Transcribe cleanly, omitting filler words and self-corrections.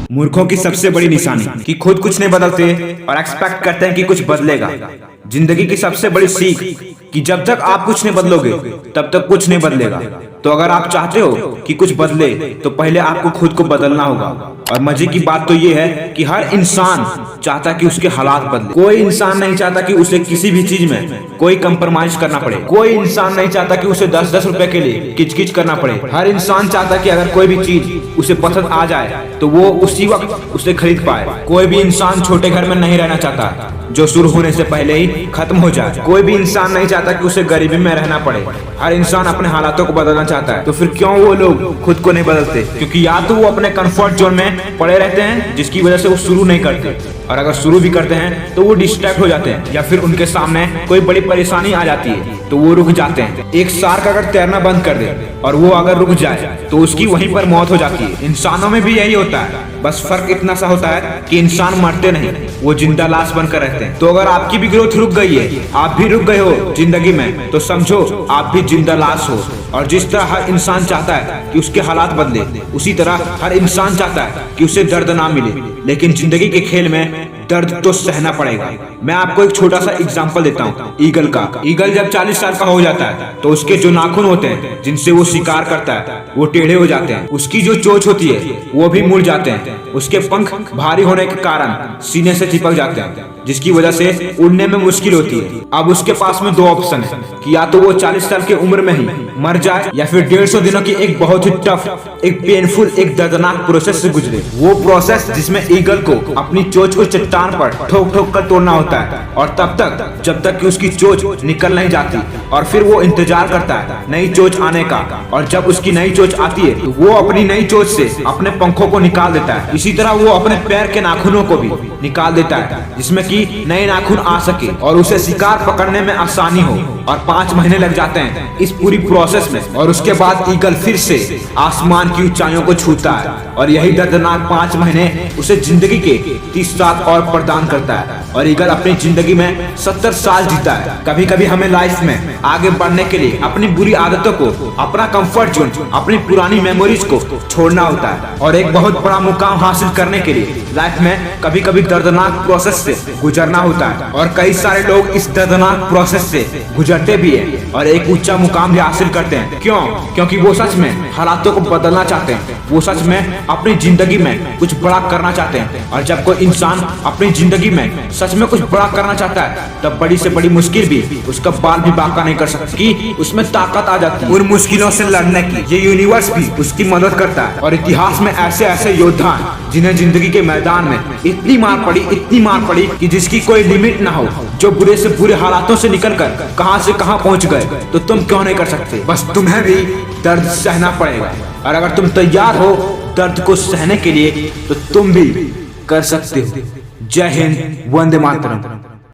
मूर्खों की सबसे बड़ी निशानी कि खुद कुछ नहीं बदलते और एक्सपेक्ट करते हैं कि कुछ बदलेगा। जिंदगी की सबसे बड़ी सीख कि जब तक आप कुछ नहीं बदलोगे तब तक कुछ नहीं बदलेगा। तो अगर आप चाहते हो कि कुछ बदले तो पहले आपको खुद को बदलना होगा। और मजे की बात तो ये है कि हर इंसान चाहता कि उसके हालात बदले। कोई इंसान नहीं चाहता कि उसे किसी भी चीज में कोई कंप्रोमाइज करना पड़े। कोई इंसान नहीं चाहता कि उसे 10-10 रुपए के लिए किचकिच करना पड़े। हर इंसान चाहता कि अगर कोई भी चीज उसे पसंद आ जाए तो वो उसी वक्त उसे खरीद पाए। कोई भी इंसान छोटे घर में नहीं रहना चाहता जो शुरू होने से पहले ही खत्म हो जाए। कोई भी इंसान नहीं चाहता कि उसे गरीबी में रहना पड़े। हर इंसान अपने हालातों को बदलना चाहता है। तो फिर क्यों वो लोग खुद को नहीं बदलते? क्योंकि या तो वो अपने कंफर्ट जोन में पड़े रहते हैं जिसकी वजह से वो शुरू नहीं करते, और अगर शुरू भी करते हैं तो वो डिस्ट्रैक्ट हो जाते हैं, या फिर उनके सामने कोई बड़ी परेशानी आ जाती है तो वो रुक जाते हैं। एक शार्क अगर तैरना बंद कर दे और वो अगर रुक जाए तो उसकी वहीं पर मौत हो जाती है। इंसानों में भी यही होता है, बस फर्क इतना सा होता है कि इंसान मरते नहीं, वो जिंदा लाश बनकर रहते हैं। तो अगर आपकी भी ग्रोथ रुक गई है, आप भी रुक गए हो जिंदगी में, तो समझो आप भी जिंदा लाश हो। और जिस तरह हर इंसान चाहता है कि उसके हालात बदले, उसी तरह हर इंसान चाहता है कि उसे दर्द ना मिले। लेकिन जिंदगी के खेल में दर्द तो सहना पड़ेगा। मैं आपको एक छोटा सा एग्जांपल देता हूँ ईगल का। ईगल जब 40 साल का हो जाता है तो उसके जो नाखून होते हैं जिनसे वो शिकार करता है वो टेढ़े हो जाते हैं। उसकी जो चोंच होती है वो भी मुड़ जाते हैं। उसके पंख भारी होने के कारण सीने से चिपक जाते हैं, जिसकी वजह से उड़ने में मुश्किल होती है। अब उसके पास में दो ऑप्शन है कि या तो वो 40 साल की उम्र में ही मर जाए, या फिर 150 दिनों की एक बहुत ही टफ, एक पेनफुल, एक दर्दनाक प्रोसेस से गुजरे। वो प्रोसेस जिसमें ईगल को अपनी चोंच को चट्टान पर ठोक ठोक कर तोड़ना होता है, और तब तक जब तक कि उसकी चोंच निकल नहीं जाती, और फिर वो इंतजार करता है नई चोंच आने का। और जब उसकी नई चोंच आती है तो वो अपनी नई चोंच से अपने पंखों को निकाल देता है। इसी तरह वो अपने पैर के नाखूनों को भी निकाल देता है जिसमें कि नए नाखून आ सके और उसे शिकार पकड़ने में आसानी हो। और 5 महीने लग जाते हैं इस पूरी प्रोसेस में, और उसके बाद ईगल फिर से आसमान की ऊंचाइयों को छूता है। और यही दर्दनाक 5 महीने उसे जिंदगी के 30 साल और प्रदान करता है। और ईगल अपनी जिंदगी में 70 साल जीता है। कभी कभी हमें लाइफ में आगे बढ़ने के लिए अपनी बुरी आदतों को, अपना कंफर्ट जोन, अपनी पुरानी मेमोरीज को छोड़ना होता है। और एक बहुत बड़ा मुकाम हासिल करने के लिए लाइफ में कभी कभी दर्दनाक प्रोसेस से गुजरना होता है। और कई सारे लोग इस दर्दनाक प्रोसेस से गुजरते भी हैं और एक ऊंचा मुकाम भी हासिल करते हैं। क्यों? क्योंकि वो सच में हालातों को बदलना चाहते हैं। वो सच में अपनी जिंदगी में कुछ बड़ा करना चाहते हैं। और जब कोई इंसान अपनी जिंदगी में सच में कुछ बड़ा करना चाहता है तब बड़ी से बड़ी मुश्किल भी उसका बाल भी बांका नहीं कर सकती, कि उसमें ताकत आ जाती है उन मुश्किलों से लड़ने की। ये यूनिवर्स भी उसकी मदद करता है। और इतिहास में ऐसे ऐसे योद्धा हैं जिन्हें जिंदगी के मैदान में इतनी मार पड़ी कि जिसकी कोई लिमिट ना हो, जो बुरे से बुरे हालातों से निकलकर कहां से कहां पहुंच गए। तो तुम क्यों नहीं कर सकते? बस तुम्हें भी दर्द सहना पड़ेगा, और अगर तुम तैयार हो दर्द को सहने के लिए तो तुम भी कर सकते हो। जय हिंद, वंदे मातरम।